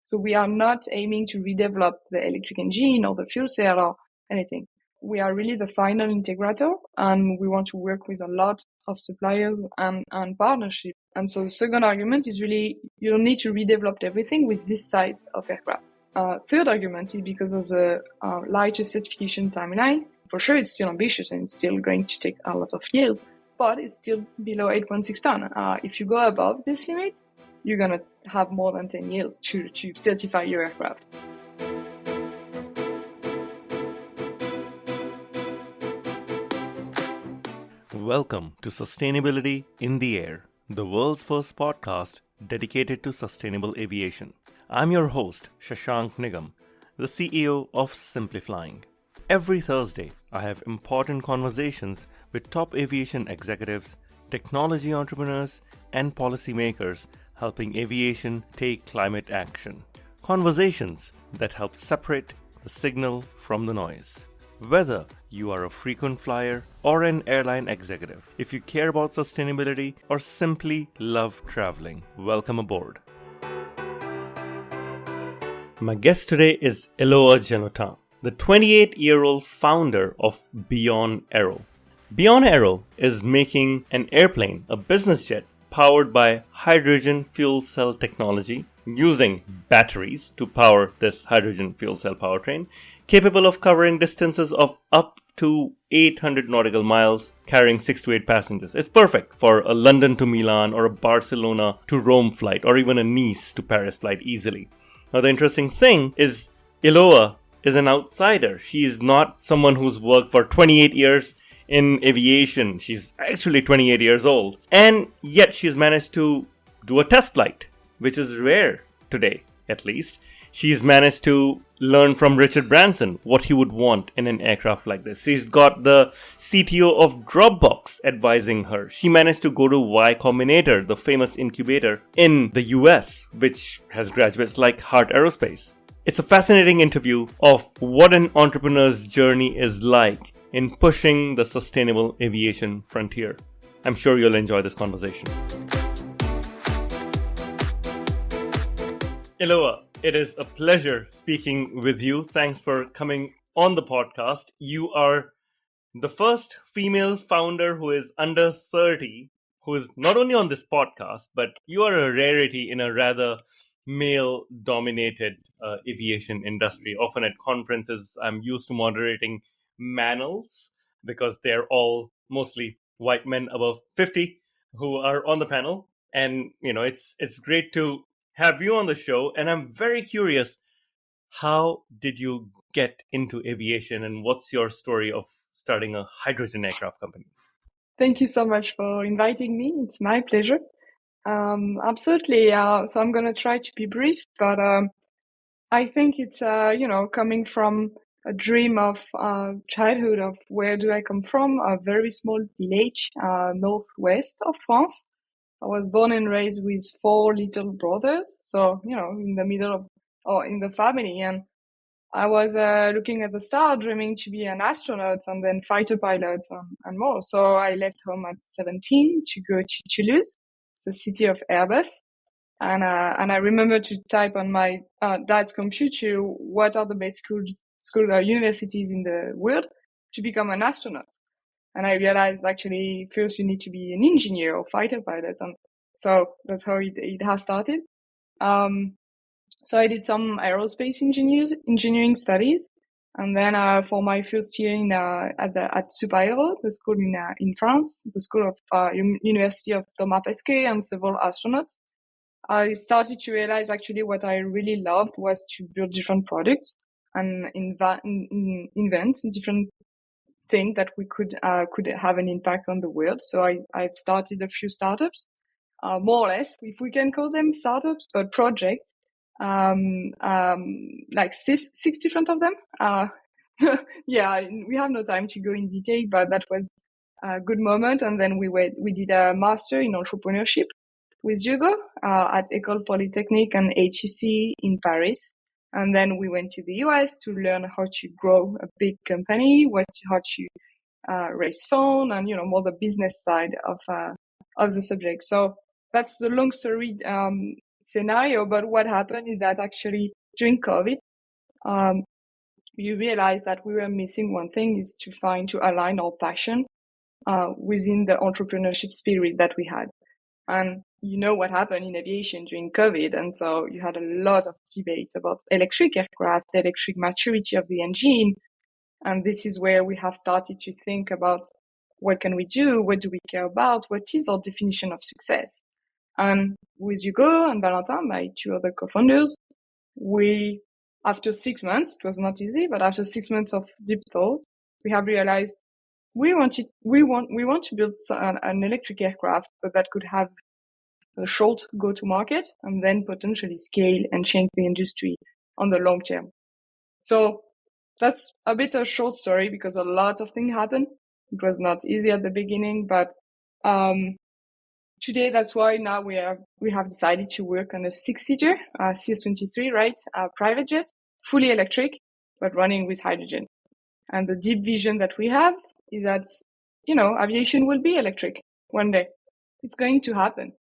So we are not aiming to redevelop the electric engine or the fuel cell or anything. We are really the final integrator, and we want to work with a lot of suppliers and partnership. And so the second argument is really, you don't need to redevelop everything with this size of aircraft. Third argument is because of the lighter certification timeline. For sure, it's still ambitious and it's still going to take a lot of years, but it's still below 8.6 ton. If you go above this limit, you're going to have more than 10 years to certify your aircraft. Welcome to Sustainability in the Air, the world's first podcast dedicated to sustainable aviation. I'm your host, Shashank Nigam, the CEO of Simplifying. Every Thursday, I have important conversations with top aviation executives, technology entrepreneurs, and policymakers helping aviation take climate action. Conversations that help separate the signal from the noise. Whether you are a frequent flyer or an airline executive, if you care about sustainability or simply love traveling, welcome aboard. My guest today is Guillotin, the 28-year-old founder of Beyond Aero. Beyond Aero is making an airplane, a business jet, powered by hydrogen fuel cell technology, using batteries to power this hydrogen fuel cell powertrain, capable of covering distances of up to 800 nautical miles, carrying 6 to 8 passengers. It's perfect for a London to Milan or a Barcelona to Rome flight, or even a Nice to Paris flight easily. Now, the interesting thing is Guillotin is an outsider. She is not someone who's worked for 28 years in aviation. She's actually 28 years old. And yet she's managed to do a test flight, which is rare today, at least. She's managed to learn from Richard Branson what he would want in an aircraft like this. She's got the CTO of Dropbox advising her. She managed to go to Y Combinator, the famous incubator in the US, which has graduates like Heart Aerospace. It's a fascinating interview of what an entrepreneur's journey is like in pushing the sustainable aviation frontier. I'm sure you'll enjoy this conversation. Guillotin, it is a pleasure speaking with you. Thanks for coming on the podcast. You are the first female founder who is under 30, who is not only on this podcast, but you are a rarity in a rather male-dominated aviation industry. Often at conferences, I'm used to moderating panels because they're all mostly white men above 50 who are on the panel. And, it's great to have you on the show. And I'm very curious, how did you get into aviation and what's your story of starting a hydrogen aircraft company? Thank you so much for inviting me. It's my pleasure. Absolutely. So I'm going to try to be brief, but I think it's, coming from a dream of childhood of where do I come from? A very small village, northwest of France. I was born and raised with 4 little brothers. So, in the middle of, or in the family. And I was looking at the star, dreaming to be an astronaut and then fighter pilot and more. So I left home at 17 to go to Toulouse, the city of Airbus. And I remember to type on my dad's computer, what are the best universities in the world to become an astronaut. And I realized actually first you need to be an engineer or fighter pilot. And so that's how it has started. So I did some aerospace engineering studies. And then for my first year at SubAero, the school in France, the school of University of Thomas Pesquet and several astronauts, I started to realize actually what I really loved was to build different products and invent different things that we could have an impact on the world. So I've started a few startups, more or less, if we can call them startups, but projects, like six different of them. Yeah, we have no time to go in detail, but that was a good moment. And then we did a master in entrepreneurship with Hugo at École Polytechnique and HEC in Paris. And then we went to the US to learn how to grow a big company, how to raise funds, and more the business side of the subject. So that's the long story. scenario. But what happened is that actually during COVID, we realized that we were missing one thing, is to align our passion within the entrepreneurship spirit that we had. And you know what happened in aviation during COVID. And so you had a lot of debates about electric aircraft, electric maturity of the engine. And this is where we have started to think about what can we do? What do we care about? What is our definition of success? And with Hugo and Valentin, my two other co-founders, after 6 months, it was not easy, but after 6 months of deep thought, we have realized we want to build an electric aircraft, but that could have a short go-to-market and then potentially scale and change the industry on the long term. So that's a bit of a short story because a lot of things happened. It was not easy at the beginning, but today that's why now we have decided to work on a 6-seater CS23, right? Private jet, fully electric, but running with hydrogen. And the deep vision that we have is that, aviation will be electric one day. It's going to happen.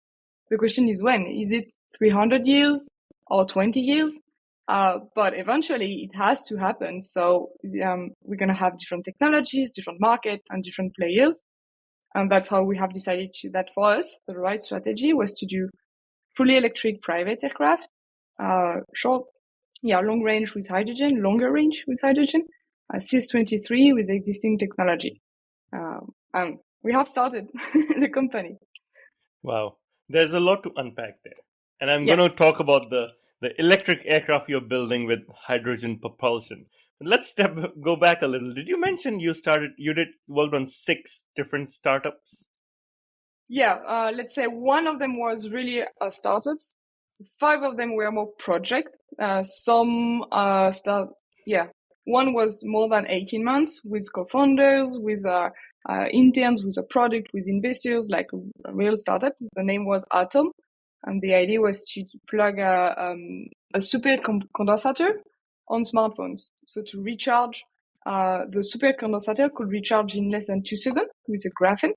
The question is when. Is it 300 years or 20 years? But eventually it has to happen. So we're going to have different technologies, different market, and different players. And that's how we have decided that for us, the right strategy was to do fully electric private aircraft, long range with hydrogen, longer range with hydrogen, CS23 with existing technology. And we have started the company. Wow. There's a lot to unpack there. And I'm going to talk about the electric aircraft you're building with hydrogen propulsion. But let's go back a little. Did you mention you worked on 6 different startups? Yeah, let's say one of them was really startups. 5 of them were more project. One was more than 18 months with co-founders, with interns, with a product, with investors, like a real startup. The name was Atom. And the idea was to plug a super condensator on smartphones. So to recharge, the super condensator could recharge in less than 2 seconds with a graphene,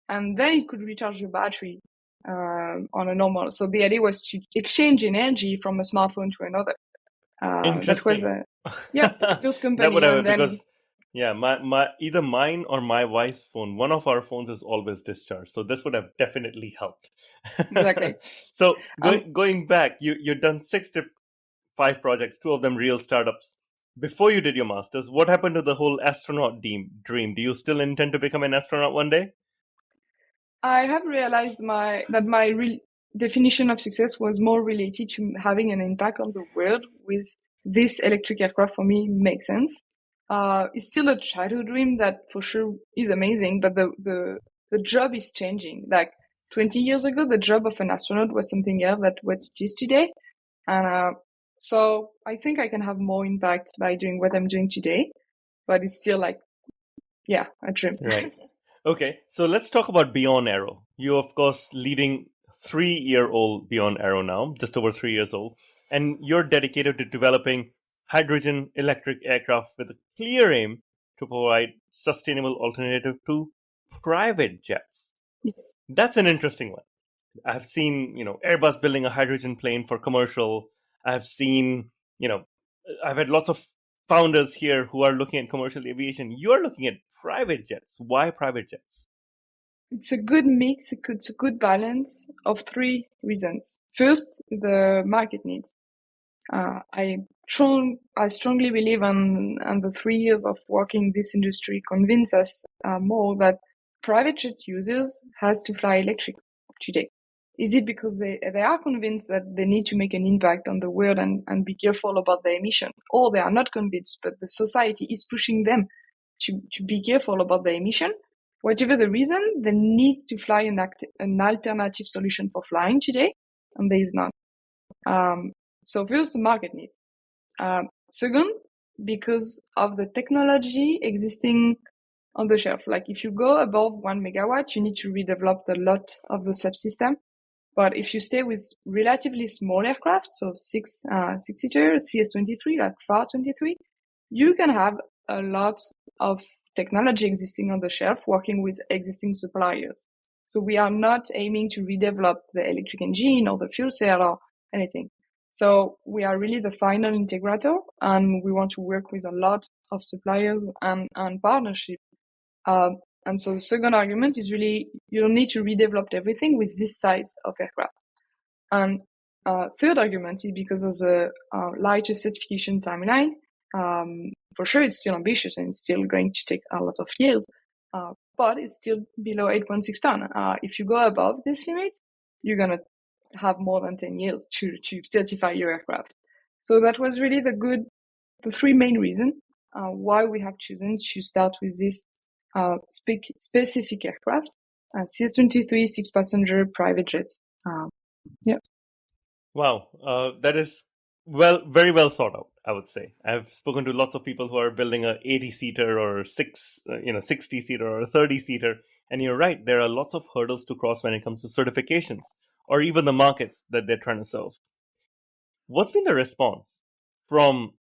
and then it could recharge your battery on a normal. So the idea was to exchange energy from a smartphone to another. Interesting. That was first company. That would have, because my either mine or my wife's phone, one of our phones is always discharged. So this would have definitely helped. Exactly. So going back, you've done 5 projects, 2 of them real startups. Before you did your master's, what happened to the whole astronaut dream? Do you still intend to become an astronaut one day? I have realized that my real definition of success was more related to having an impact on the world. With this electric aircraft, for me, makes sense. It's still a childhood dream that for sure is amazing, but the job is changing. Like 20 years ago, the job of an astronaut was something else than what it is today. And so I think I can have more impact by doing what I'm doing today, but it's still a dream. Right. Okay, so let's talk about Beyond Aero. You're, of course, leading 3-year-old Beyond Aero now, just over 3 years old, and you're dedicated to developing hydrogen electric aircraft with a clear aim to provide sustainable alternative to private jets. Yes. That's an interesting one. I've seen, Airbus building a hydrogen plane for commercial. I've seen, I've had lots of founders here who are looking at commercial aviation. You're looking at private jets. Why private jets? It's a good mix. It's a good balance of 3 reasons. First, the market needs. I strongly believe, and the 3 years of working in this industry convince us more that private jet users has to fly electric today. Is it because they are convinced that they need to make an impact on the world and be careful about their emission, or they are not convinced, but the society is pushing them to be careful about their emission? Whatever the reason, they need to fly an alternative solution for flying today, and there is none. So first, the market needs. Second, because of the technology existing on the shelf. Like if you go above 1 megawatt, you need to redevelop a lot of the subsystem. But if you stay with relatively small aircraft, so 6-seater, CS23, like FAR-23, you can have a lot of technology existing on the shelf working with existing suppliers. So we are not aiming to redevelop the electric engine or the fuel cell or anything. So we are really the final integrator, and we want to work with a lot of suppliers and partnership. And so the second argument is really, you don't need to redevelop everything with this size of aircraft. And third argument is because of the lighter certification timeline. For sure, it's still ambitious and it's still going to take a lot of years, but it's still below 8.6 ton. If you go above this limit, you're going to have more than 10 years to certify your aircraft. So that was really the three main reasons why we have chosen to start with this specific aircraft, CS-23 6-passenger private jets. Yeah. Wow, that is very well thought out, I would say. I've spoken to lots of people who are building a 80-seater or 60-seater or a 30-seater, and you're right, there are lots of hurdles to cross when it comes to certifications or even the markets that they're trying to serve. What's been the response from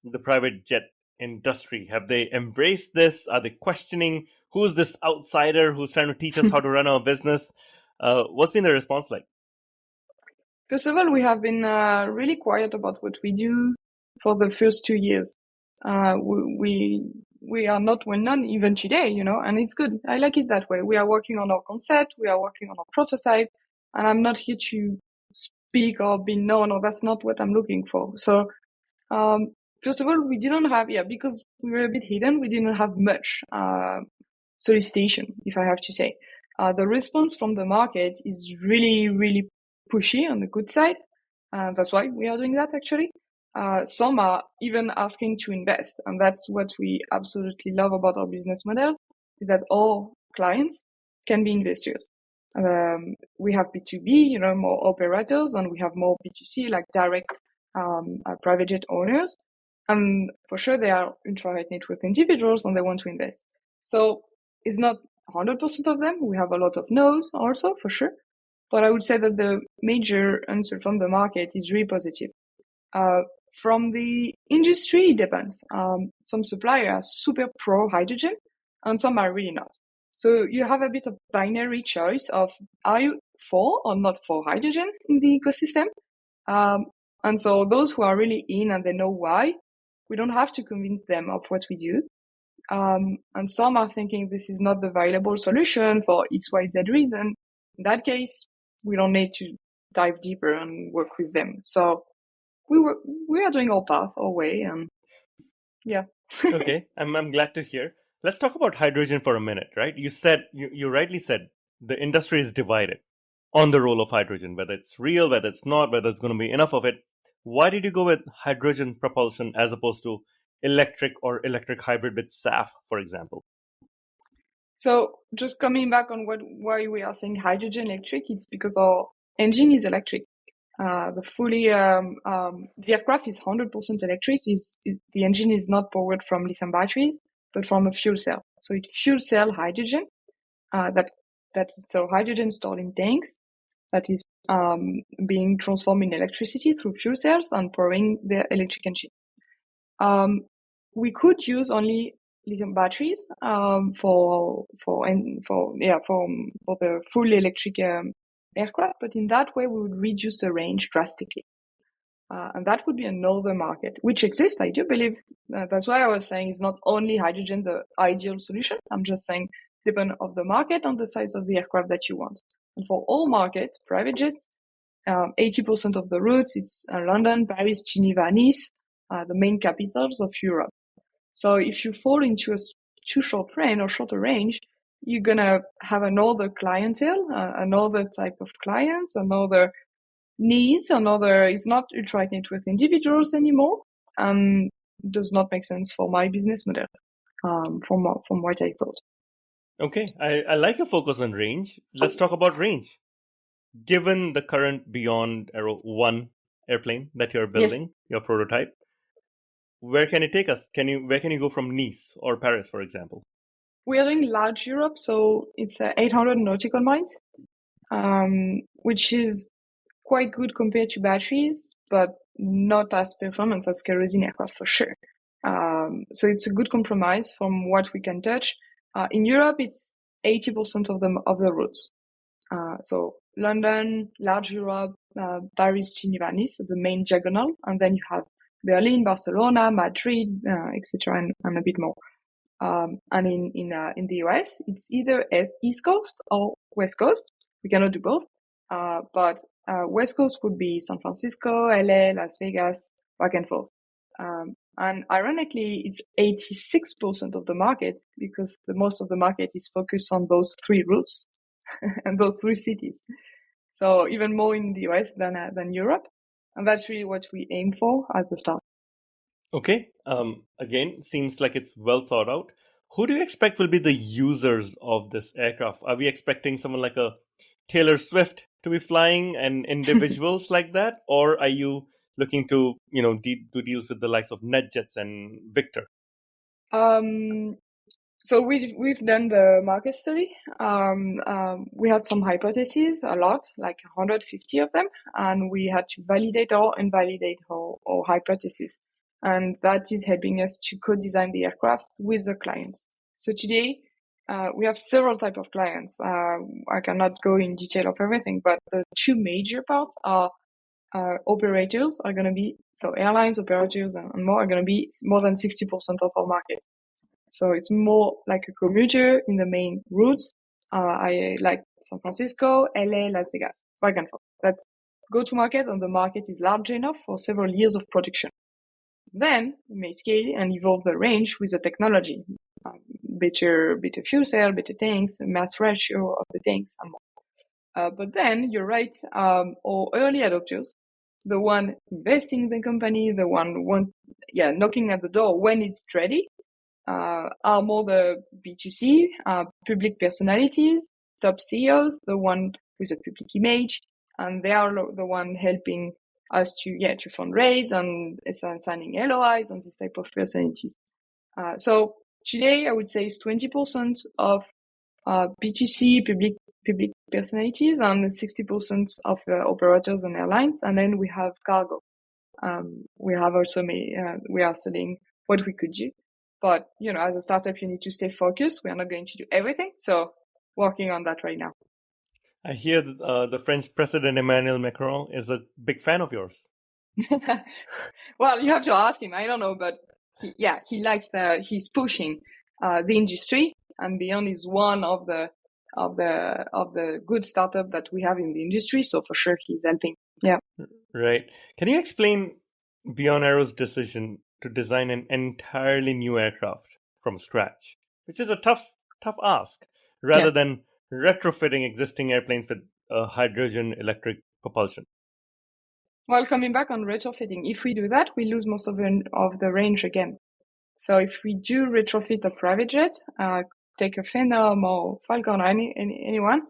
the private jet industry? Have they embraced this? Are they questioning who's this outsider who's trying to teach us how to run our business? What's been the response like? First of all, we have been really quiet about what we do for the first 2 years. We are not well known even today, and it's good. I like it that way. We are working on our concept, we are working on our prototype, and I'm not here to speak or be known, or that's not what I'm looking for. So, first of all, we didn't have, because we were a bit hidden, we didn't have much solicitation, if I have to say. The response from the market is really, really pushy on the good side. That's why we are doing that, actually. Some are even asking to invest, and that's what we absolutely love about our business model, is that all clients can be investors. We have B2B, more operators, and we have more B2C, like direct private jet owners. And for sure, they are ultra-high net worth individuals, and they want to invest. So it's not 100% of them. We have a lot of no's also, for sure. But I would say that the major answer from the market is really positive. From the industry, it depends. Some suppliers are super pro hydrogen, and some are really not. So you have a bit of binary choice of, are you for or not for hydrogen in the ecosystem? And so those who are really in and they know why, we don't have to convince them of what we do. And some are thinking this is not the viable solution for XYZ reason. In that case, we don't need to dive deeper and work with them. So we are doing our path, our way, and yeah. Okay, I'm glad to hear. Let's talk about hydrogen for a minute, right? You rightly said the industry is divided on the role of hydrogen, whether it's real, whether it's not, whether it's going to be enough of it. Why did you go with hydrogen propulsion as opposed to electric or electric hybrid with SAF, for example? So just coming back on why we are saying hydrogen electric, it's because our engine is electric. The aircraft is 100% electric. The engine is not powered from lithium batteries, but from a fuel cell. So it fuel cell hydrogen. So hydrogen stored in tanks that is being transformed in electricity through fuel cells and powering the electric engine. We could use only lithium batteries for the full electric aircraft, but in that way we would reduce the range drastically. And that would be another market, which exists, I do believe. That's why I was saying it's not only hydrogen the ideal solution. I'm just saying depend on the market and the size of the aircraft that you want. And for all markets, private jets, 80% of the routes, it's London, Paris, Geneva, Nice, the main capitals of Europe. So if you fall into a too short range or shorter range, you're going to have another clientele, another type of clients, another needs, it's not ultra net worth individuals anymore, and does not make sense for my business model, from what I thought. Okay, I like your focus on range. Let's talk about range. Given the current Beyond Aero 1 airplane that you're building, yes, your prototype, where can it take us? Where can you go from Nice or Paris, for example? We are doing large Europe, so it's 800 nautical miles, which is quite good compared to batteries, but not as performance as kerosene aircraft for sure. So it's a good compromise from what we can touch. In Europe, it's 80% of the routes. So London, large Europe, Paris, Geneva, Nice, the main diagonal, and then you have Berlin, Barcelona, Madrid, etc., and a bit more. And in the US, it's either East Coast or West Coast. We cannot do both. But West Coast would be San Francisco, LA, Las Vegas, back and forth. And ironically, it's 86% of the market because most of the market is focused on those three routes and those three cities. So even more in the US than Europe. And that's really what we aim for as a start. Okay. Again, seems like it's well thought out. Who do you expect will be the users of this aircraft? Are we expecting someone like a Taylor Swift to be flying and individuals like that? Or are you looking to, do deals with the likes of NetJets and Victor? So we've done the market study. We had some hypotheses, a lot, like 150 of them, and we had to validate or invalidate our hypothesis. And that is helping us to co-design the aircraft with the clients. So today, we have several types of clients. I cannot go in detail of everything, but the two major parts are operators are going to be, so airlines, operators, and more are going to be more than 60% of our market. So it's more like a commuter in the main routes. I like San Francisco, LA, Las Vegas, back and forth. That's go to market, and the market is large enough for several years of production. Then we may scale and evolve the range with the technology. Better fuel cell, better tanks, mass ratio of the tanks, and more. But then you're right, our early adopters, the one investing in the company, the one knocking at the door when it's ready, are more the B2C, public personalities, top CEOs, the one with a public image, and they are the one helping us to fundraise and signing LOIs and this type of personalities. So today, I would say it's 20% of B2C public personalities and 60% of operators and airlines, and then we have cargo. We have also we are studying what we could do. But, as a startup, you need to stay focused. We are not going to do everything. So working on that right now. I hear that the French President Emmanuel Macron is a big fan of yours. Well, you have to ask him. I don't know, but he likes he's pushing the industry, and Beyond is one of the good startup that we have in the industry. So for sure, he's helping. Yeah. Right. Can you explain Beyond Aero's decision to design an entirely new aircraft from scratch, which is a tough ask, rather than retrofitting existing airplanes with hydrogen electric propulsion? Well, coming back on retrofitting, if we do that, we lose most of the range again. So if we do retrofit a private jet, take a Phenom or Falcon or anyone,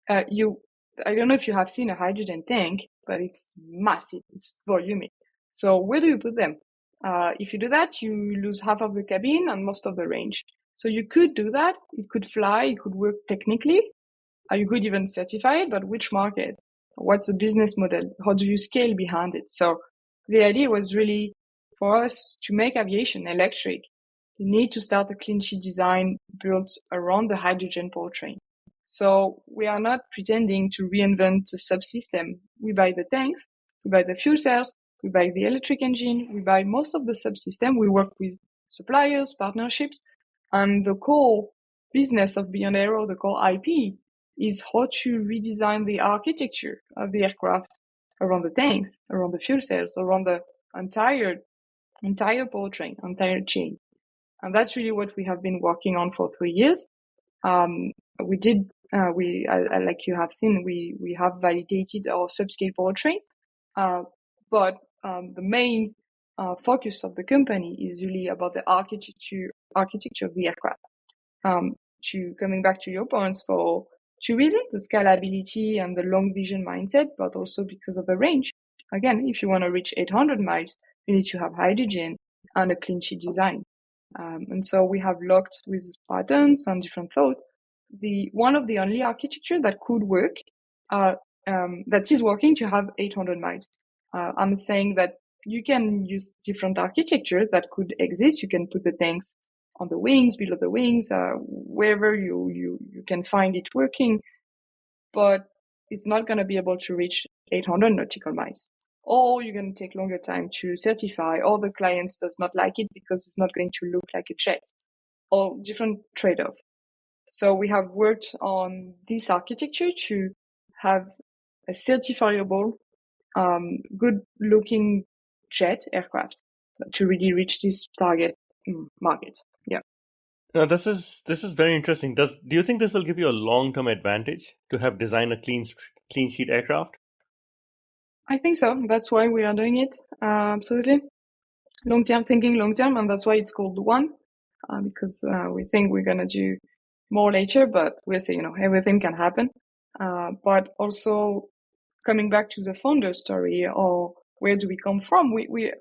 I don't know if you have seen a hydrogen tank, but it's massive, it's volumic. So where do you put them? If you do that, you lose half of the cabin and most of the range. So you could do that. It could fly. It could work technically. You could even certify it, but which market? What's the business model? How do you scale behind it? So the idea was really for us to make aviation electric. You need to start a clean sheet design built around the hydrogen powertrain. So we are not pretending to reinvent the subsystem. We buy the tanks, we buy the fuel cells, we buy the electric engine, we buy most of the subsystem. We work with suppliers, partnerships, and the core business of Beyond Aero, the core IP, is how to redesign the architecture of the aircraft around the tanks, around the fuel cells, around the entire powertrain, entire chain. And that's really what we have been working on for 3 years. We did, like you have seen, we have validated our subscale powertrain. But the main focus of the company is really about the architecture of the aircraft. Coming back to your points, for two reasons: the scalability and the long vision mindset, but also because of the range. Again, if you want to reach 800 miles, you need to have hydrogen and a clean sheet design. And so we have looked with patterns and different thought. One of the only architecture that could work, that is working to have 800 miles. I'm saying that you can use different architecture that could exist. You can put the tanks on the wings, below the wings, wherever you can find it working. but it's not going to be able to reach 800 nautical miles. Or you're going to take longer time to certify, or the clients does not like it because it's not going to look like a jet, or different trade-off. So we have worked on this architecture to have a certifiable, good-looking jet aircraft to really reach this target market. Yeah. Now, this is very interesting. Do you think this will give you a long-term advantage to have designed a clean sheet aircraft? I think so. That's why we are doing it. Absolutely. Thinking long term, and that's why it's called one, because we think we're gonna do more later, but we'll see. Everything can happen. But also coming back to the founder story, or where do we come from? We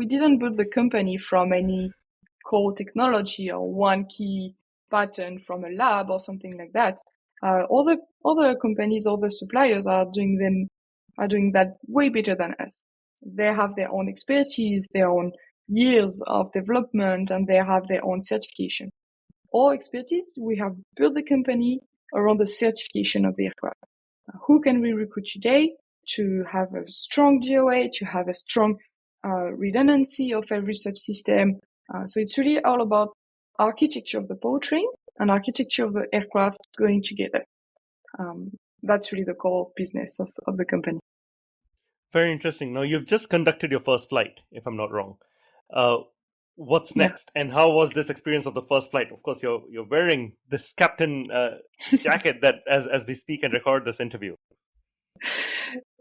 didn't build the company from any core technology or one key pattern from a lab or something like that. All the other companies, all the suppliers are doing that way better than us. They have their own expertise, their own years of development, and they have their own certification. Our expertise, we have built the company around the certification of the aircraft. Who can we recruit today to have a strong DOA, to have a strong redundancy of every subsystem? So it's really all about architecture of the powertrain and architecture of the aircraft going together. That's really the core business of the company. Very interesting. Now, you've just conducted your first flight, if I'm not wrong. What's next? Yeah. And how was this experience of the first flight? Of course, you're wearing this captain jacket that as we speak and record this interview.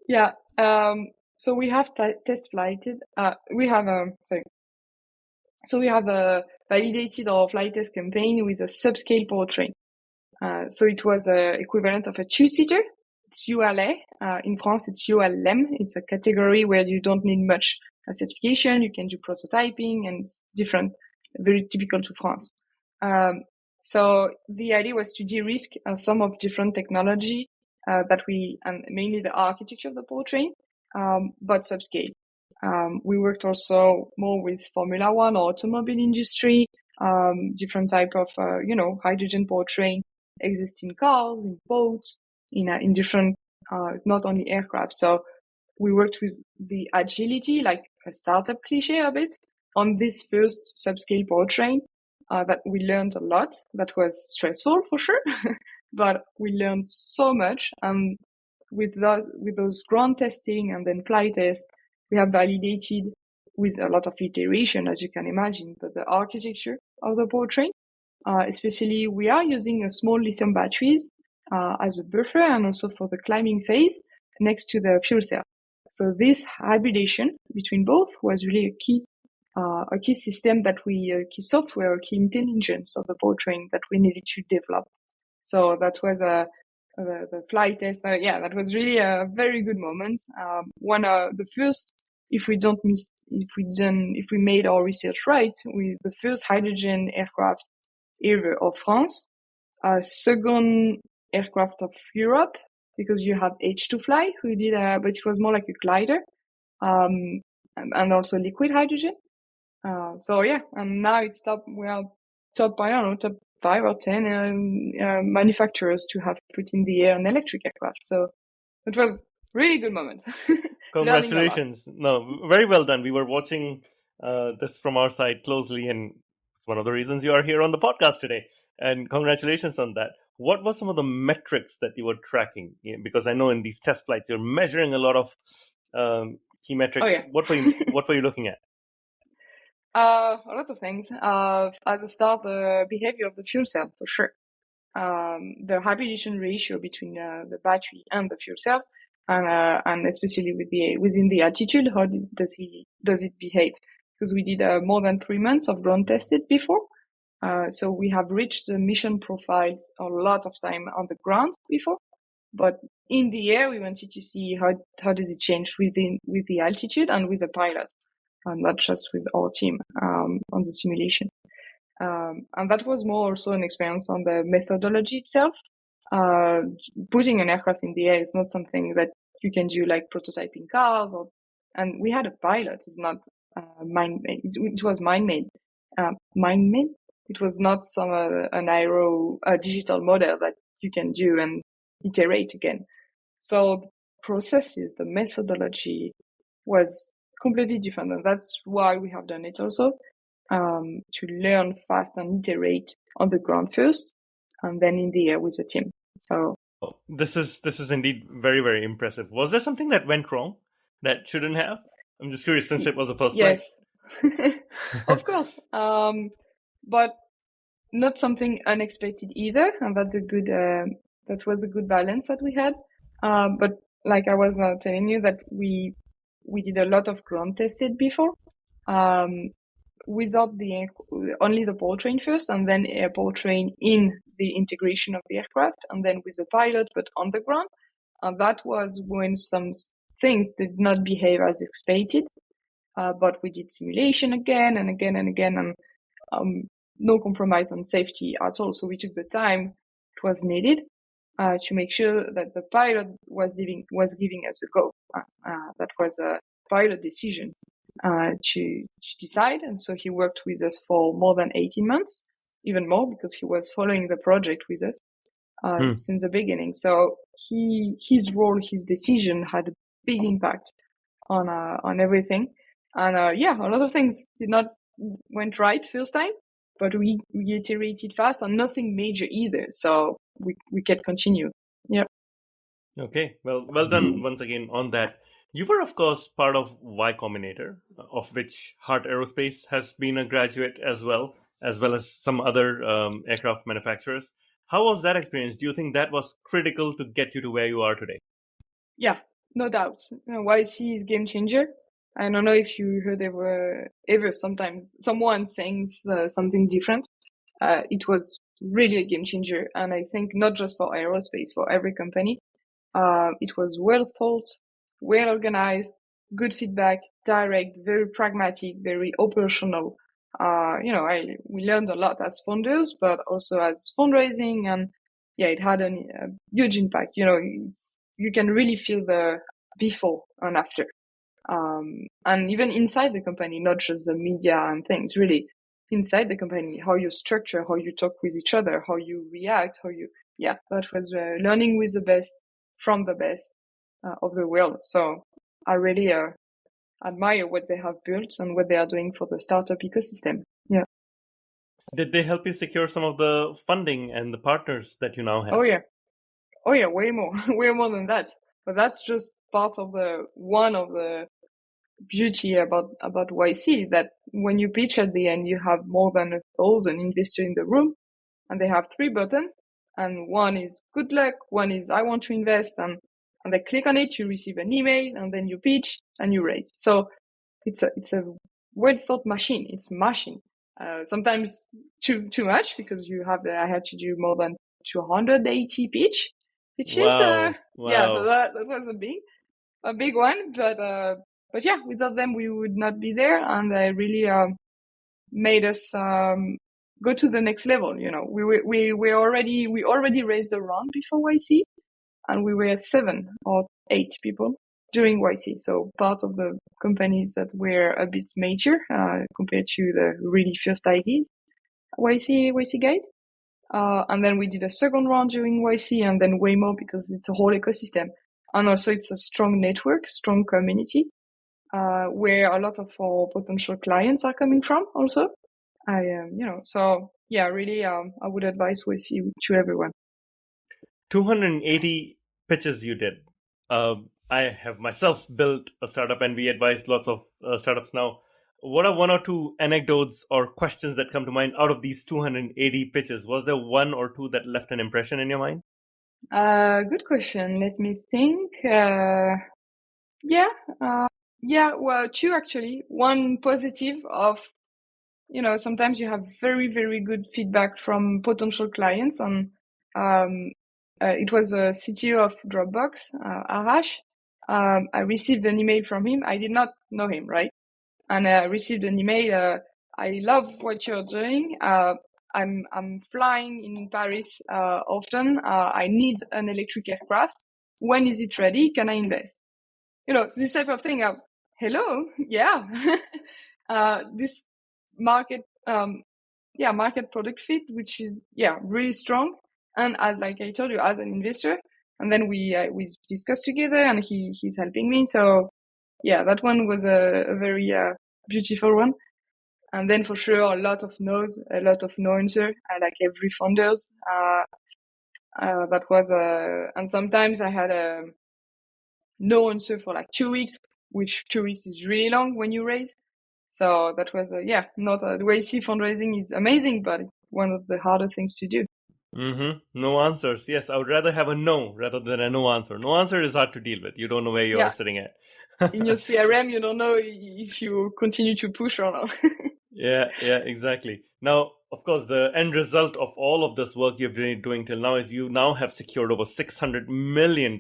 Yeah. So we have test flighted. So we have validated our flight test campaign with a subscale powertrain. So it was equivalent of a two-seater. It's ULA. In France, it's ULM. It's a category where you don't need much certification. You can do prototyping, and it's different, very typical to France. So the idea was to de-risk some of different technology and mainly the architecture of the powertrain, but subscale. We worked also more with Formula One or automobile industry, different type of, hydrogen powertrain exist in cars, in boats, in different, not only aircraft. So we worked with the agility, like a startup cliche a bit, on this first subscale powertrain, that we learned a lot. That was stressful for sure, but we learned so much. And with those ground testing and then flight test, we have validated with a lot of iteration, as you can imagine, but the architecture of the powertrain, especially we are using a small lithium batteries as a buffer and also for the climbing phase next to the fuel cell. So this hybridization between both was really a key system that key software, key intelligence of the powertrain that we needed to develop. So that was the flight test. That was really a very good moment. The first, if we made our research right, the first hydrogen aircraft ever of France, second aircraft of Europe, because you have H2Fly who did, but it was more like a glider, and also liquid hydrogen. And now it's top 5 or 10 manufacturers to have put in the air an electric aircraft. So it was really good moment. Congratulations. No, very well done. We were watching this from our side closely, and it's one of the reasons you are here on the podcast today. And congratulations on that. What were some of the metrics that you were tracking? Because I know in these test flights, you're measuring a lot of key metrics. Oh, yeah. What were you looking at? A lot of things. As a start, the behavior of the fuel cell, for sure. The hybridization ratio between the battery and the fuel cell, and especially within the altitude, how does it behave? Because we did more than 3 months of ground tested before. So we have reached the mission profiles a lot of time on the ground before, but in the air, we wanted to see how does it change with the altitude and with the pilot, and not just with our team on the simulation. And that was more also an experience on the methodology itself. Putting an aircraft in the air is not something that you can do like prototyping cars, and we had a pilot. It's not mind-made. It was mind-made. It was not an aero digital model that you can do and iterate again. So the processes, the methodology was completely different. And that's why we have done it also, to learn fast and iterate on the ground first, and then in the air with the team. So This is indeed very, very impressive. Was there something that went wrong that shouldn't have? I'm just curious since it was the first flight. yes, of course, but not something unexpected either, and that's a good. That was a good balance that we had. But like I was telling you, that we did a lot of ground tested before, without only the powertrain first, and then a powertrain in the integration of the aircraft, and then with the pilot, but on the ground. And that was when some things did not behave as expected. But we did simulation again and again and again, and no compromise on safety at all. So we took the time it was needed to make sure that the pilot was giving us a go. That was a pilot decision to decide. And so he worked with us for more than 18 months, even more, because he was following the project with us since the beginning. So his role, his decision had a big impact on everything. And yeah, a lot of things did not went right first time, but we iterated fast, and nothing major either. So we can continue. Yeah. Okay, well done once again on that. You were, of course, part of Y Combinator, of which Hart Aerospace has been a graduate as well as some other aircraft manufacturers. How was that experience? Do you think that was critical to get you to where you are today? Yeah, no doubt. YC is game changer. I don't know if you heard ever sometimes someone saying something different. It was really a game changer, and I think not just for aerospace, for every company. It was well thought, well organized, good feedback, direct, very pragmatic, very operational. We learned a lot as founders, but also as fundraising, and yeah, it had a huge impact. You can really feel the before and after, and even inside the company, not just the media and things. Really, inside the company, how you structure, how you talk with each other, how you react, yeah, that was learning with the best from the best of the world. So I really admire what they have built and what they are doing for the startup ecosystem. Yeah. Did they help you secure some of the funding and the partners that you now have? Oh yeah, way more, way more than that. But that's just part of one of the beauty about YC, that when you pitch at the end, you have more than 1,000 investors in the room, and they have 3 buttons, and one is good luck, one is I want to invest, and they click on it, you receive an email, and then you pitch and you raise. So it's a well thought machine. It's machine. Sometimes too much, because I had to do more than 280 pitches. Wow. Yeah, Wow. that was a big one, but yeah, without them we would not be there, and they really made us go to the next level. We already raised a round before YC, and we were 7 or 8 people during YC. So part of the companies that were a bit major compared to the really first ideas, YC guys. And then we did a second round during YC, and then way more, because it's a whole ecosystem. And also it's a strong network, strong community, where a lot of our potential clients are coming from also. So yeah, really, I would advise YC to everyone. 280 pitches you did. I have myself built a startup, and we advise lots of startups now. What are 1 or 2 anecdotes or questions that come to mind out of these 280 pitches? Was there 1 or 2 that left an impression in your mind? Good question. Let me think. Well, 2 actually. One positive of, sometimes you have very, very good feedback from potential clients, and it was a CTO of Dropbox, Arash. I received an email from him. I did not know him, right? And I received an email. I love what you're doing. I'm flying in Paris often. I need an electric aircraft. When is it ready? Can I invest? This type of thing. Hello, yeah. This market, market product fit, which is really strong. And like I told you, as an investor, and then we discussed together, and he's helping me. So yeah, that one was a very beautiful one. And then for sure, a lot of no's, a lot of no answer, like every founders. That was and sometimes I had a no answer for like 2 weeks, which 2 weeks is really long when you raise. So that was not the way I see fundraising is amazing, but one of the harder things to do. No answers. Yes, I would rather have a no rather than a no answer. No answer is hard to deal with. You don't know where you are Yeah, sitting at. in your CRM, you don't know if you continue to push or not. Yeah, exactly. Now, of course, the end result of all of this work you've been doing till now is you now have secured over $600 million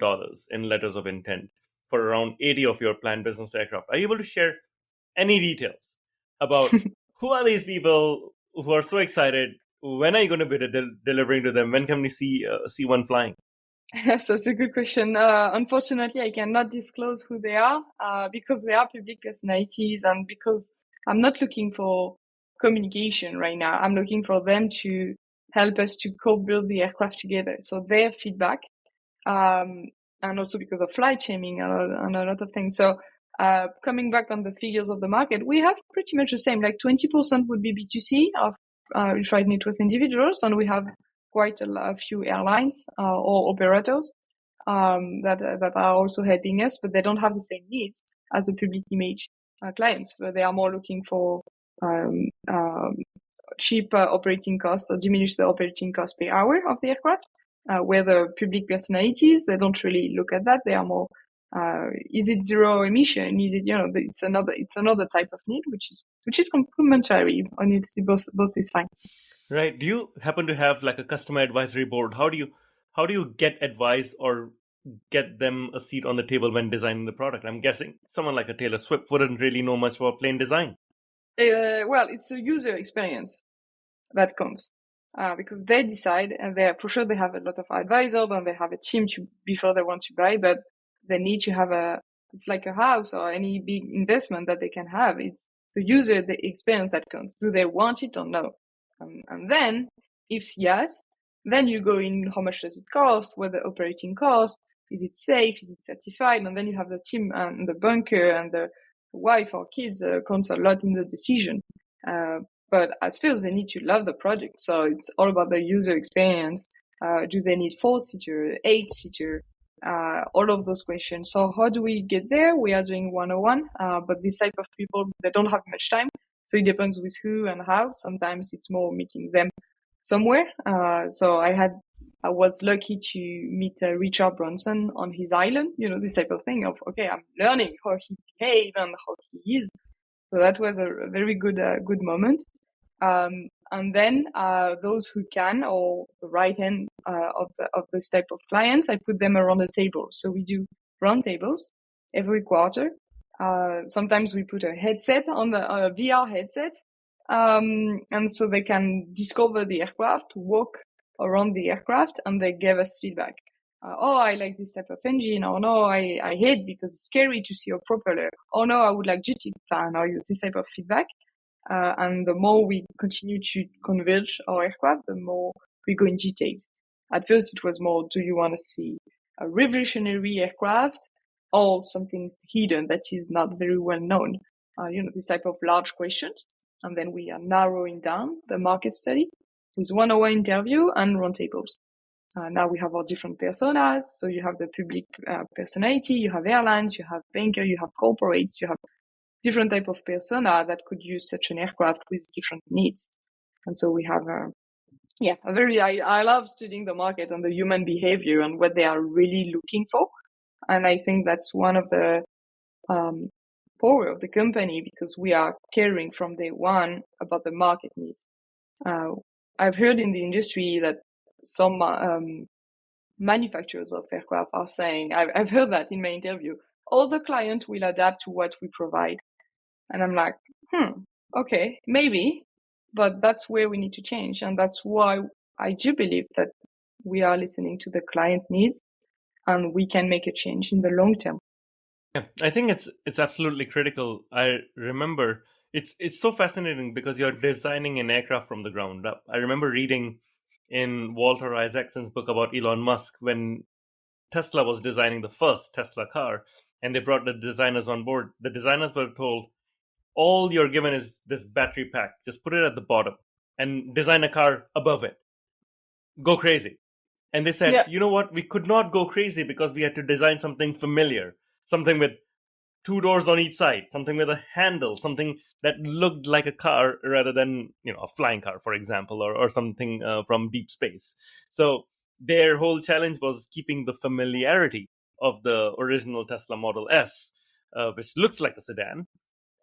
in letters of intent for around 80 of your planned business aircraft. Are you able to share any details about who are these people who are so excited? When are you going to be delivering to them? When can we see one flying? Yes, that's a good question. Unfortunately, I cannot disclose who they are because they are public personalities, and because I'm not looking for communication right now. I'm looking for them to help us to co-build the aircraft together. So their feedback, and also because of flight shaming and a lot of things. So coming back on the figures of the market, we have pretty much the same. Like 20% would be B2C of tried meet with individuals, and we have quite a few airlines or operators that are also helping us, but they don't have the same needs as the public image clients, where they are more looking for um, um, cheap operating costs or diminish the operating cost per hour of the aircraft. Where the public personalities, they don't really look at that. They are more, is it zero emission? Is it, it's another type of need, which is complementary. Honestly, both is fine. Right. Do you happen to have like a customer advisory board? How do you get advice or get them a seat on the table when designing the product? I'm guessing someone like a Taylor Swift wouldn't really know much about plane design. Well, it's a user experience that counts. Because they decide, and for sure they have a lot of advisors and they have a team before they want to buy, but they need to have it's like a house or any big investment that they can have. It's the user, the experience that counts. Do they want it or no? And then, if yes, then you go in how much does it cost, what the operating cost, is it safe, is it certified, and then you have the team and the bunker and the wife or kids counts a lot in the decision. But as first, they need to love the project. So it's all about the user experience. Do they need 4-seater, 8-seater? All of those questions. So how do we get there? We are doing 101, but this type of people, they don't have much time. So it depends with who and how. Sometimes it's more meeting them somewhere. So I was lucky to meet Richard Branson on his island, this type of thing of, okay, I'm learning how he behaves and how he is. So that was a very good moment. And then those who can, or the right hand of this type of clients, I put them around the table. So we do round tables every quarter. Sometimes we put a headset on a VR headset, and so they can discover the aircraft, walk around the aircraft, and they give us feedback. Oh, I like this type of engine. Oh no, I hate because it's scary to see a propeller. Oh no, I would like duty fan, or this type of feedback. And the more we continue to converge our aircraft, the more we go in details. At first, it was more, do you want to see a revolutionary aircraft or something hidden that is not very well known? This type of large questions. And then we are narrowing down the market study with one-on-one interview and roundtables. Now we have our different personas. So you have the public personality, you have airlines, you have banker, you have corporates, you have different type of persona that could use such an aircraft with different needs. And so we have I love studying the market and the human behavior and what they are really looking for. And I think that's one of the power of the company, because we are caring from day one about the market needs. I've heard in the industry that some manufacturers of aircraft are saying, I've heard that in my interview, all the client will adapt to what we provide. And I'm like, okay, maybe, but that's where we need to change. And that's why I do believe that we are listening to the client needs and we can make a change in the long term. Yeah, I think it's absolutely critical. I remember it's so fascinating because you're designing an aircraft from the ground up. I remember reading in Walter Isaacson's book about Elon Musk when Tesla was designing the first Tesla car and they brought the designers on board, the designers were told, all you're given is this battery pack. Just put it at the bottom and design a car above it. Go crazy. And they said, Yeah. you know what? We could not go crazy because we had to design something familiar, something with two doors on each side, something with a handle, something that looked like a car rather than, a flying car, for example, or something from deep space. So their whole challenge was keeping the familiarity of the original Tesla Model S, which looks like a sedan,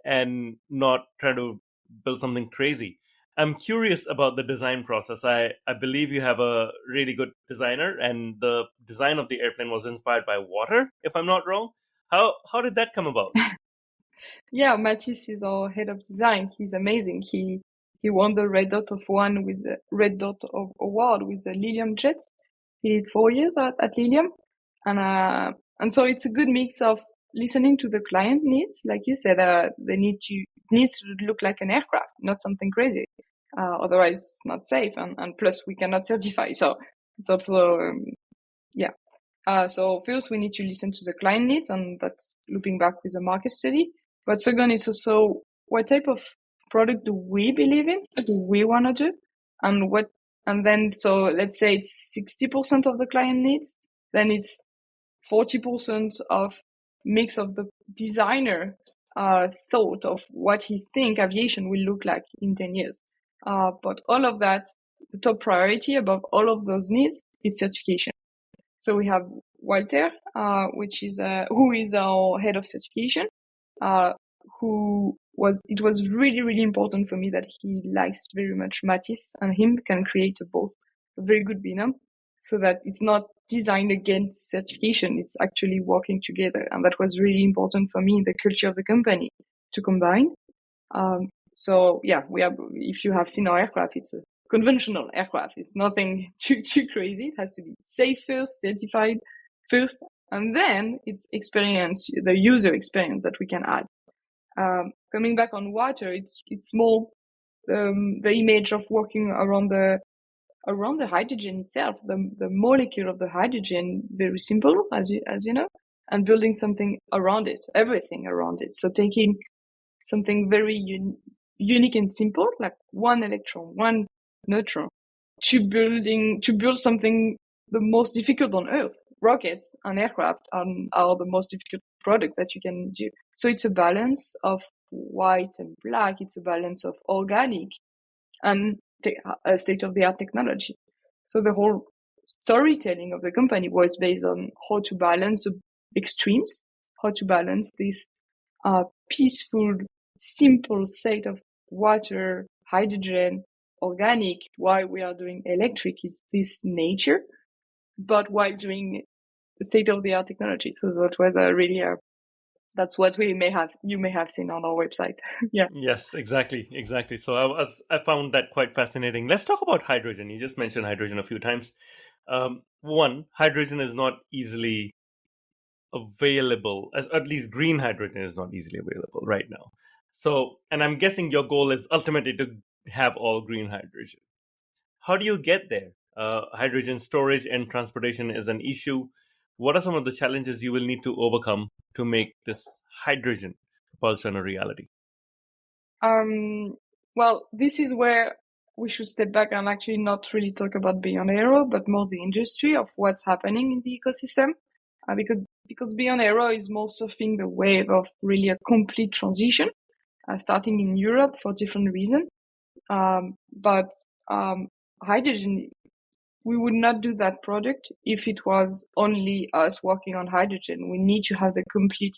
and not try to build something crazy. I'm curious about the design process. I believe you have a really good designer, and the design of the airplane was inspired by water, if I'm not wrong. How did that come about? Yeah, Matisse is our head of design. He's amazing. He won the Red Dot of One with a Red Dot of Award with the Lilium Jet. He did 4 years at Lilium, and so it's a good mix of listening to the client needs, like you said. It needs to look like an aircraft, not something crazy. Otherwise, it's not safe, and plus we cannot certify. So it's also yeah. So first we need to listen to the client needs, and that's looping back with the market study. But second, it's also what type of product do we believe in? What do we want to do? And then, so let's say it's 60% of the client needs, then it's 40% of mix of the designer thought of what he think aviation will look like in 10 years. But all of that, the top priority above all of those needs is certification. So we have Walter, who is our head of certification, it was really, really important for me that he likes very much Matisse, and him can create a very good binom, so that it's not designed against certification, it's actually working together. And that was really important for me in the culture of the company to combine. So yeah, if you have seen our aircraft, it's a conventional aircraft. It's nothing too crazy. It has to be safe first, certified first, and then it's the user experience that we can add. Coming back on water, it's more the image of working around the hydrogen itself, the molecule of the hydrogen, very simple, as you know, and building something around it, everything around it. So taking something very unique and simple, like one electron, one neutron, to build something the most difficult on Earth. Rockets and aircraft are the most difficult product that you can do. So it's a balance of white and black. It's a balance of organic and state-of-the-art technology. So the whole storytelling of the company was based on how to balance the extremes, how to balance this peaceful, simple state of water, hydrogen, organic, while we are doing electric, is this nature, but while doing state-of-the-art technology. So that was that's what you may have seen on our website. Yeah. Yes, exactly. So I found that quite fascinating. Let's talk about hydrogen. You just mentioned hydrogen a few times. One, hydrogen is not easily available. At least green hydrogen is not easily available right now. So, and I'm guessing your goal is ultimately to have all green hydrogen. How do you get there? Hydrogen storage and transportation is an issue. What are some of the challenges you will need to overcome to make this hydrogen propulsion a reality? Well, this is where we should step back and actually not really talk about Beyond Aero, but more the industry of what's happening in the ecosystem. Because Beyond Aero is more surfing the wave of really a complete transition, starting in Europe for different reasons. But hydrogen, we would not do that product if it was only us working on hydrogen. We need to have the complete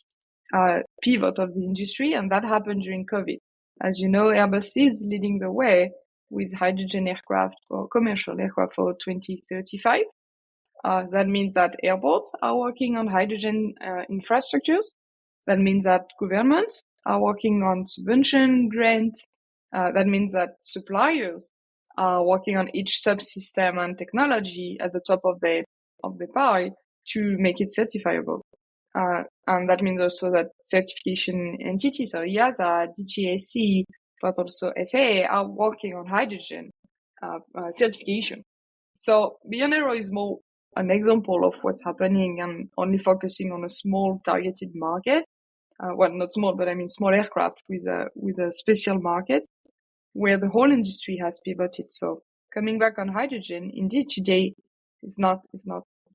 pivot of the industry, and that happened during COVID. As you know, Airbus is leading the way with hydrogen aircraft or commercial aircraft for 2035. That means that airports are working on hydrogen infrastructures. That means that governments are working on subvention grant. That means that suppliers are working on each subsystem and technology at the top of the pie to make it certifiable. And that means also that certification entities, so EASA, DGAC, but also FAA, are working on hydrogen certification. So Beyond Aero is more an example of what's happening and only focusing on a small targeted market. Well, not small, but I mean small aircraft with a special market where the whole industry has pivoted. So coming back on hydrogen, indeed today is not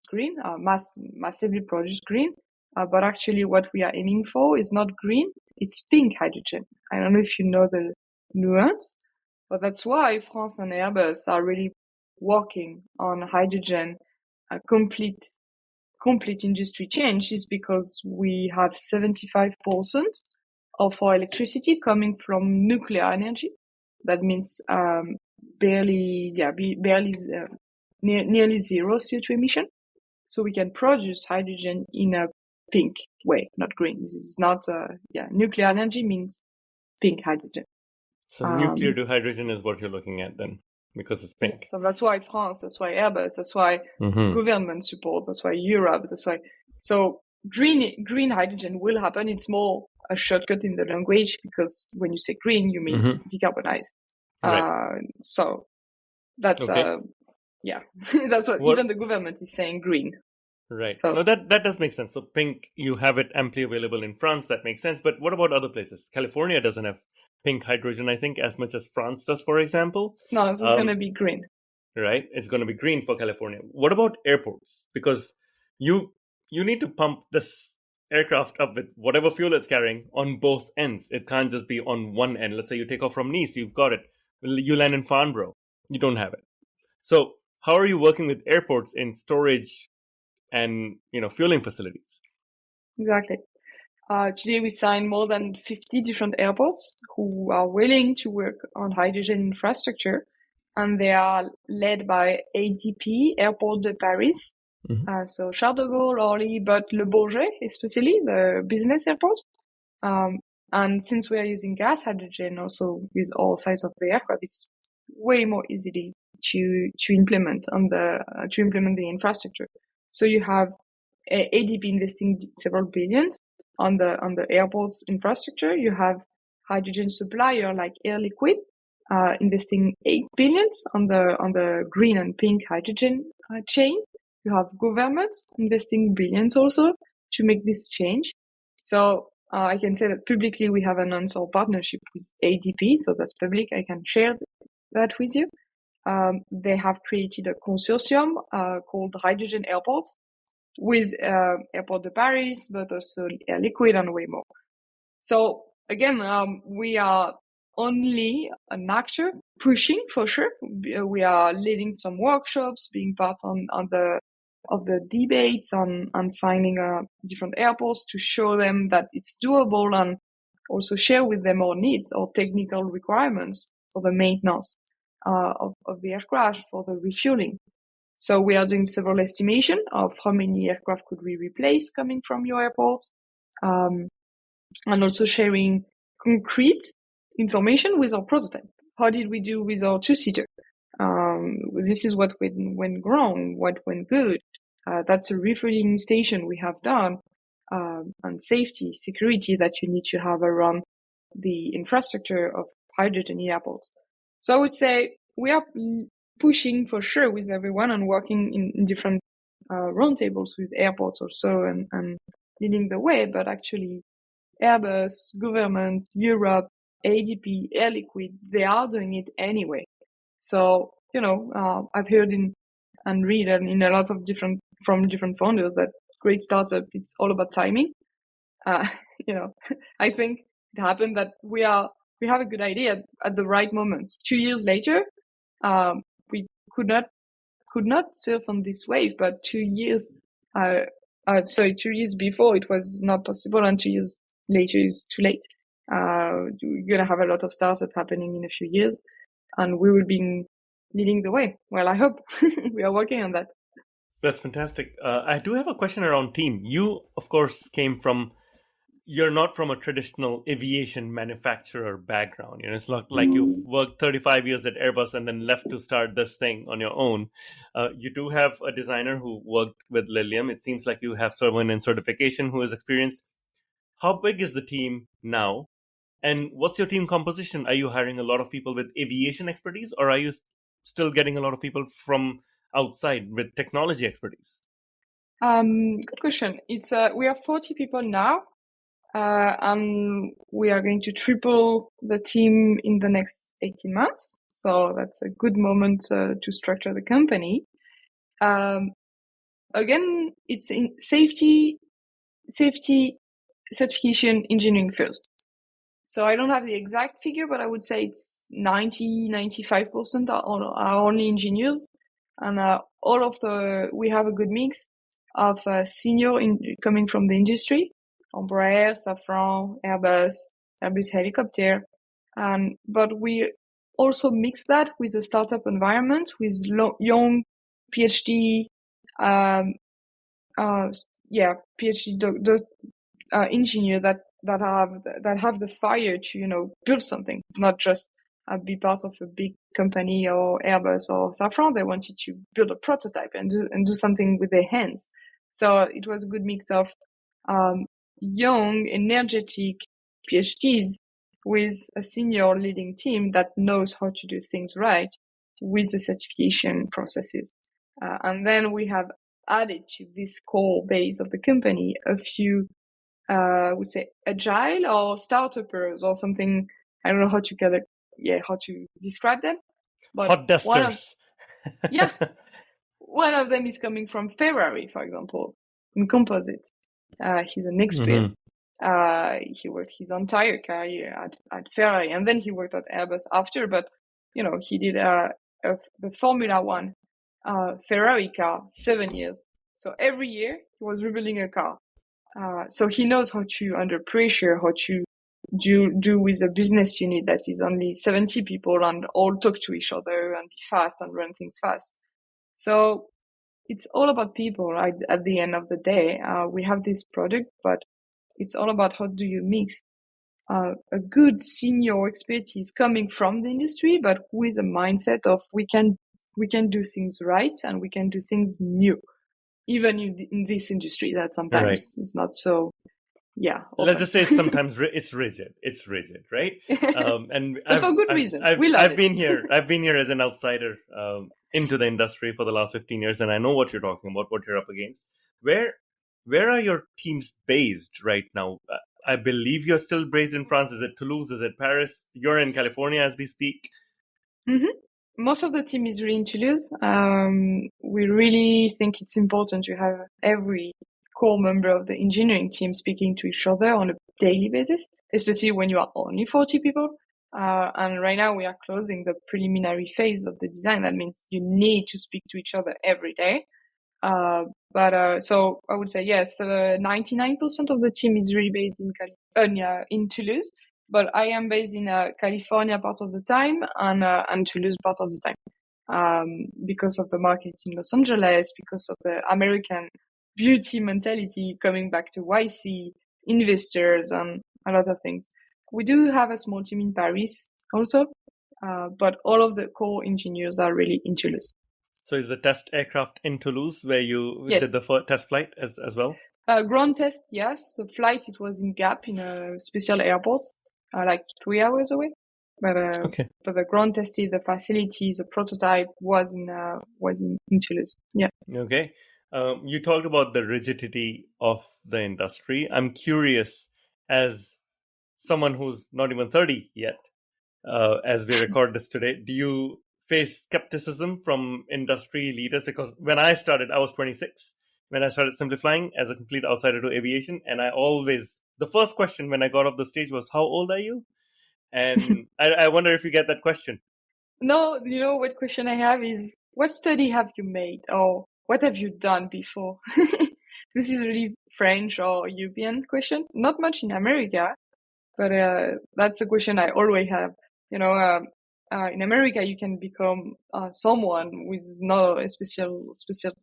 green, massively produced green, but actually what we are aiming for is not green, it's pink hydrogen. I don't know if you know the nuance, but that's why France and Airbus are really working on hydrogen, a complete industry change, is because we have 75% of our electricity coming from nuclear energy. That means nearly zero CO2 emission. So we can produce hydrogen in a pink way, not green. This is not nuclear energy means pink hydrogen. So nuclear to hydrogen is what you're looking at then, because it's pink. Yeah, so that's why France, that's why Airbus, that's why government supports, that's why Europe, that's why. So green hydrogen will happen. It's more a shortcut in the language because when you say green, you mean decarbonized. Right. So that's that's what even the government is saying green. Right. So, no, that does make sense. So pink, you have it amply available in France. That makes sense. But what about other places? California doesn't have pink hydrogen, I think, as much as France does, for example. No, this is going to be green. Right. It's going to be green for California. What about airports? Because you need to pump this aircraft up with whatever fuel it's carrying on both ends. It can't just be on one end. Let's say you take off from Nice, you've got it. You land in Farnborough, you don't have it. So how are you working with airports in storage and fueling facilities? Exactly. Today we signed more than 50 different airports who are willing to work on hydrogen infrastructure, and they are led by ADP, Airport de Paris. So Charles de Gaulle, Orly, but Le Bourget, especially the business airport. And since we are using gas hydrogen also with all sides of the aircraft, it's way more easily to implement the infrastructure. So you have ADP investing several billions on the airport's infrastructure. You have hydrogen supplier like Air Liquide investing 8 billions on the green and pink hydrogen chain. You have governments investing billions also to make this change. So I can say that publicly we have announced our partnership with ADP, so that's public. I can share that with you. They have created a consortium called Hydrogen Airports with Airport de Paris, but also Air Liquide and way more. So again, we are only an actor pushing for sure. We are leading some workshops, being part of the debates on signing different airports to show them that it's doable, and also share with them our needs or technical requirements for the maintenance of the aircraft, for the refueling. So we are doing several estimation of how many aircraft could we replace coming from your airports, and also sharing concrete information with our prototype. How did we do with our two-seater? This is what went wrong, what went good. That's a refueling station we have done, and safety, security that you need to have around the infrastructure of hydrogen airports. So I would say we are pushing for sure with everyone and working in different roundtables with airports also and leading the way, but actually Airbus, government, Europe, ADP, Air Liquide, they are doing it anyway. So, I've heard and read in a lot of different founders that great startup, it's all about timing. I think it happened that we have a good idea at the right moment. 2 years later, we could not surf on this wave, but 2 years, 2 years before it was not possible, and 2 years later is too late. We're going to have a lot of startup happening in a few years, and we will be leading the way. Well, I hope we are working on that. That's fantastic. I do have a question around team. You, of course, you're not from a traditional aviation manufacturer background. It's not like you've worked 35 years at Airbus and then left to start this thing on your own. You do have a designer who worked with Lilium. It seems like you have someone in certification who is experienced. How big is the team now? And what's your team composition? Are you hiring a lot of people with aviation expertise, or are you still getting a lot of people from outside with technology expertise? Good question. It's we are 40 people now, and we are going to triple the team in the next 18 months. So that's a good moment to structure the company. Again, it's in safety certification engineering first. So I don't have the exact figure, but I would say it's 95% are only engineers. And we have a good mix of senior coming from the industry, Embraer, Safran, Airbus helicopter. But we also mix that with a startup environment with young PhD, PhD engineer that have the fire to build something, not just be part of a big company or Airbus or Safran. They wanted to build a prototype and do something with their hands. So it was a good mix of young, energetic PhDs with a senior leading team that knows how to do things right with the certification processes. And then we have added to this core base of the company a few I would say agile or startuppers or something. I don't know how to describe them. But Hot deskers. One of them is coming from Ferrari, for example, in composites. He's an expert. He worked his entire career at Ferrari, and then he worked at Airbus after. But he did the Formula One Ferrari car 7 years. So every year he was rebuilding a car. So he knows how to, under pressure, how to do with a business unit that is only 70 people and all talk to each other and be fast and run things fast. So it's all about people, right? At the end of the day, we have this product, but it's all about how do you mix a good senior expertise coming from the industry, but with a mindset of we can do things right and we can do things new. Even in this industry, that sometimes it's not so, Let's just say sometimes it's rigid. It's rigid, right? And but for good reason. I've been here as an outsider into the industry for the last 15 years, and I know what you're talking about, what you're up against. Where are your teams based right now? I believe you're still based in France. Is it Toulouse? Is it Paris? You're in California as we speak. Mm-hmm. Most of the team is really in Toulouse. We really think it's important to have every core member of the engineering team speaking to each other on a daily basis, especially when you are only 40 people. And right now we are closing the preliminary phase of the design. That means you need to speak to each other every day. So I would say yes, 99% of the team is really based in Toulouse. But I am based in California part of the time and Toulouse part of the time, because of the market in Los Angeles, because of the American beauty mentality coming back to YC, investors, and a lot of things. We do have a small team in Paris also, but all of the core engineers are really in Toulouse. So is the test aircraft in Toulouse where you did the first test flight as well? Ground test, yes. The flight, it was in Gap in a special airport. Like 3 hours away, but the ground tested, the facilities, the prototype was in Toulouse. Yeah. Okay. You talked about the rigidity of the industry. I'm curious, as someone who's not even 30 yet, as we record this today, do you face skepticism from industry leaders? Because when I started, I was 26. When I started Simplifying as a complete outsider to aviation, and the first question when I got off the stage was, how old are you? And I wonder if you get that question. No, what question I have is, what study have you made? Or what have you done before? This is really French or European question. Not much in America, but that's a question I always have. In America, you can become someone with no special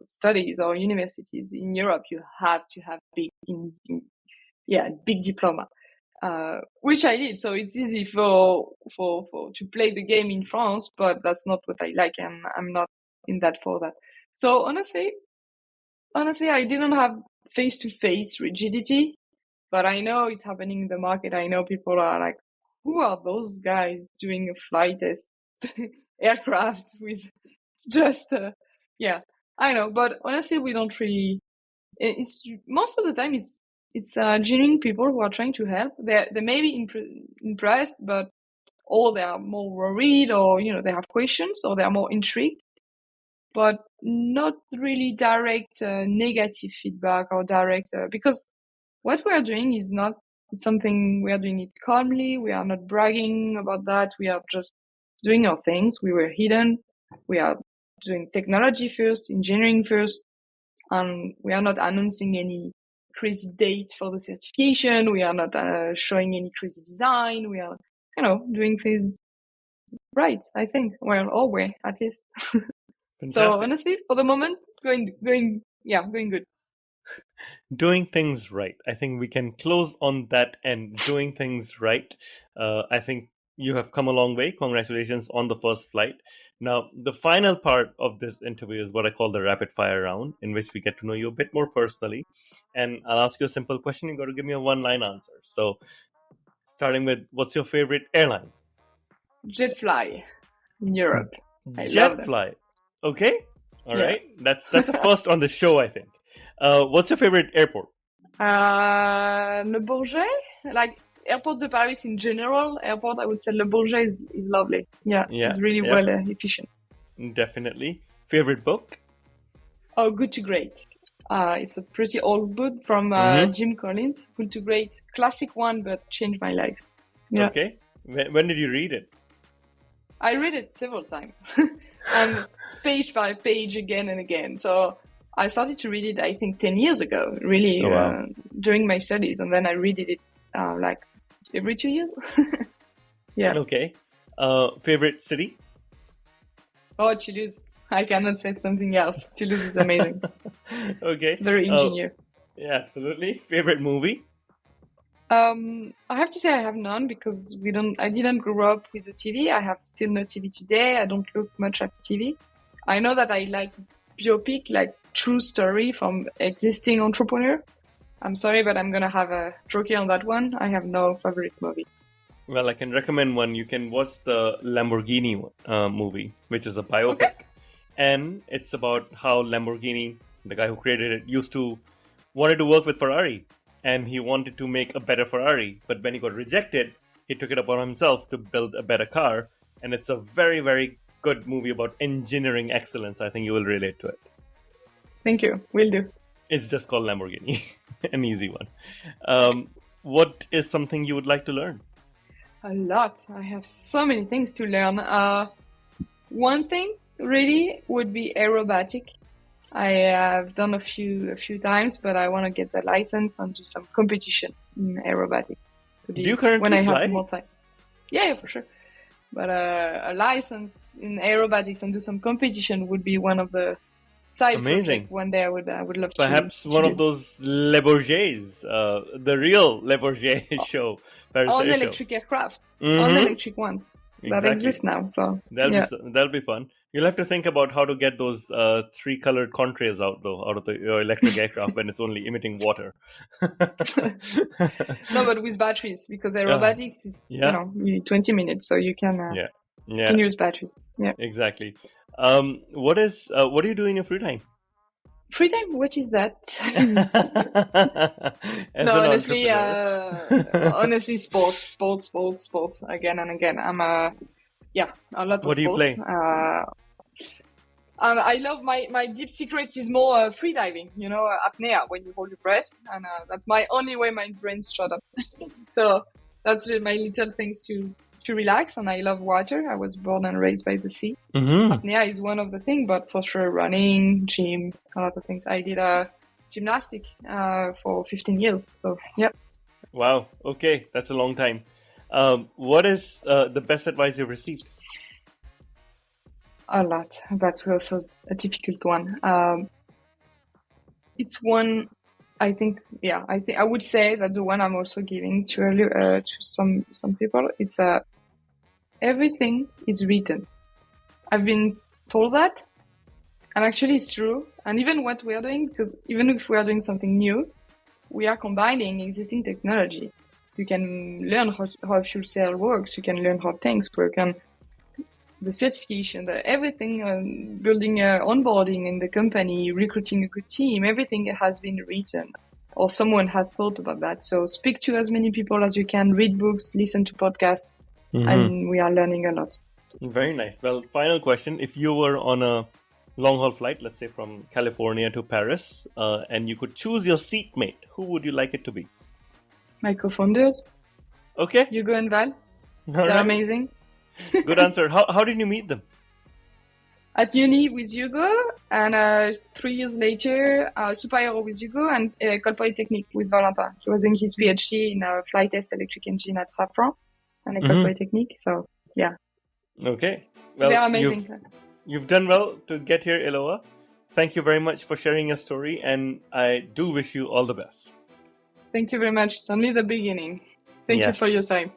studies or universities. In Europe, you have to have big diploma, which I did. So it's easy for to play the game in France, but that's not what I like, and I'm not in that for that. So honestly, I didn't have face-to-face rigidity, but I know it's happening in the market. I know people are like, who are those guys doing a flight test aircraft with just Yeah, I know, but honestly, we don't really. It's most of the time it's genuine people who are trying to help. They may be impressed, but or they are more worried, or they have questions, or they are more intrigued, but not really direct negative feedback or direct because what we are doing is not something. We are doing it calmly. We are not bragging about that. We are just doing our things. We were hidden. We are doing technology first, engineering first, and we are not announcing any crazy date for the certification. We are not showing any crazy design. We are, doing things right, I think. Well, our way, at least. So Fantastic. honestly, for the moment, going good. Doing things right. I think we can close on that end. Doing things right. I think you have come a long way. Congratulations on the first flight. Now, the final part of this interview is what I call the rapid fire round, in which we get to know you a bit more personally. And I'll ask you a simple question. You've got to give me a one-line answer. So, starting with, what's your favorite airline? Jetfly in Europe. I love them. Jetfly. Okay. All Yeah. right. That's a first on the show, I think. What's your favorite airport? Le Bourget, like airport de Paris in general. Airport, I would say Le Bourget is lovely. Yeah, it's really well efficient. Definitely. Favorite book? Oh, Good to Great. It's a pretty old book from Jim Collins. Good to Great, classic one, but changed my life. Yeah. Okay. When did you read it? I read it several times, and page by page, again and again. So I started to read it, I think, 10 years ago, really, during my studies. And then I read it like every 2 years. Yeah. Okay. Favorite city? Oh, Toulouse. I cannot say something else. Toulouse is amazing. Okay. Very engineer. Yeah, absolutely. Favorite movie? I have to say I have none because I didn't grow up with a TV. I have still no TV today. I don't look much at TV. I know that I like biopic, like true story from existing entrepreneur. I'm sorry, but I'm gonna have a joker on that one. I have no favorite movie. Well, I can recommend one. You can watch the Lamborghini movie, which is a biopic. Okay. And it's about how Lamborghini, the guy who created it, wanted to work with Ferrari. And he wanted to make a better Ferrari. But when he got rejected, he took it upon himself to build a better car. And it's a very, very good movie about engineering excellence. I think you will relate to it. Thank you. Will do. It's just called Lamborghini. An easy one. What is something you would like to learn? A lot. I have so many things to learn. One thing really would be aerobatic. I have done a few times, but I want to get the license and do some competition in aerobatic. Do you currently when I fly? have some more time. Yeah, for sure. But a license in aerobatics and do some competition would be one of the side projects. One day I would love to. Perhaps one of those Le Bourgets, the real Le Bourget show. On electric aircraft, on electric ones that exist now. So that'll be fun. You'll have to think about how to get those 3 colored contrails out of your electric aircraft when it's only emitting water. No, but with batteries, because aerobatics is you need 20 minutes, so you can can use batteries. Yeah, exactly. What do you do in your free time? Free time? What is that? Honestly, sports again and again. I'm a lot of sports. What do you play? I love my deep secret is more free diving. Apnea, when you hold your breath, and that's my only way my brain's shut up. So that's my little things to relax, and I love water. I was born and raised by the sea. Apnea is one of the things, but for sure running, gym, a lot of things. I did gymnastics for 15 years, so yeah. Wow, okay, that's a long time. What is the best advice you've received? A lot. That's also a difficult one. It's one, I think I would say that's the one I'm also giving to some people. It's everything is written. I've been told that, and actually it's true. And even what we are doing, because even if we are doing something new, we are combining existing technology. You can learn how fuel cell works. You can learn how tanks work. And the certification, everything, building onboarding in the company, recruiting a good team, everything has been written or someone had thought about that. So speak to as many people as you can, read books, listen to podcasts, and we are learning a lot. Very nice. Well, final question. If you were on a long haul flight, let's say from California to Paris, and you could choose your seatmate, who would you like it to be? My co-founders. Okay. Hugo and Val. They're right. amazing. Good answer. How did you meet them? At uni with Hugo, and 3 years later, Super Aero with Hugo, and École Polytechnique with Valentin. He was doing his PhD in flight test electric engine at Safran and École Polytechnique. So, yeah. Okay. Well, they're amazing. You've done well to get here, Eloa. Thank you very much for sharing your story, and I do wish you all the best. Thank you very much. It's only the beginning. Thank you for your time.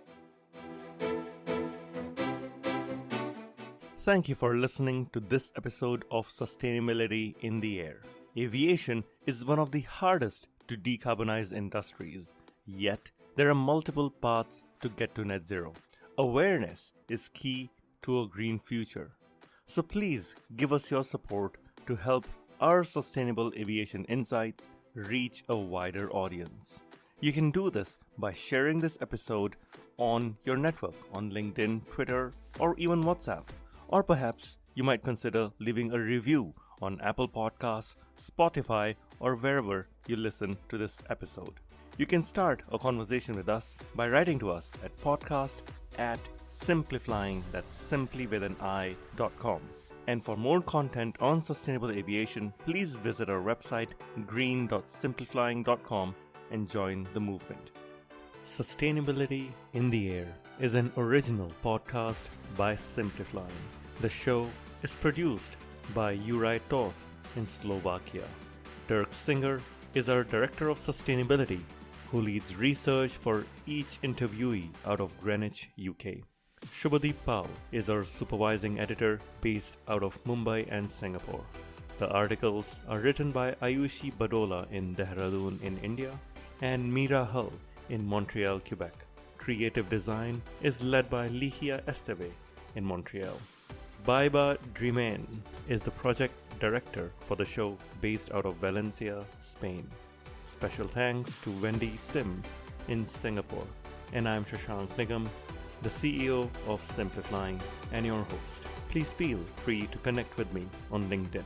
Thank you for listening to this episode of Sustainability in the Air. Aviation is one of the hardest to decarbonize industries, yet there are multiple paths to get to net zero. Awareness is key to a green future. So please give us your support to help our sustainable aviation insights reach a wider audience. You can do this by sharing this episode on your network, on LinkedIn, Twitter, or even WhatsApp. Or perhaps you might consider leaving a review on Apple Podcasts, Spotify, or wherever you listen to this episode. You can start a conversation with us by writing to us at podcast@simpliflying, that's simply with an i.com. And for more content on sustainable aviation, please visit our website green.simpliflying.com and join the movement. Sustainability in the Air is an original podcast by Simpliflying. The show is produced by Juraj Torf in Slovakia. Dirk Singer is our Director of Sustainability, who leads research for each interviewee out of Greenwich, UK. Shubhadeep Pal is our Supervising Editor based out of Mumbai and Singapore. The articles are written by Ayushi Badola in Dehradun in India and Mira Hull in Montreal, Quebec. Creative design is led by Ligia Esteve in Montreal. Baiba Drimen is the project director for the show based out of Valencia, Spain. Special thanks to Wendy Sim in Singapore. And I'm Shashank Nigam, the CEO of Simplifying and your host. Please feel free to connect with me on LinkedIn.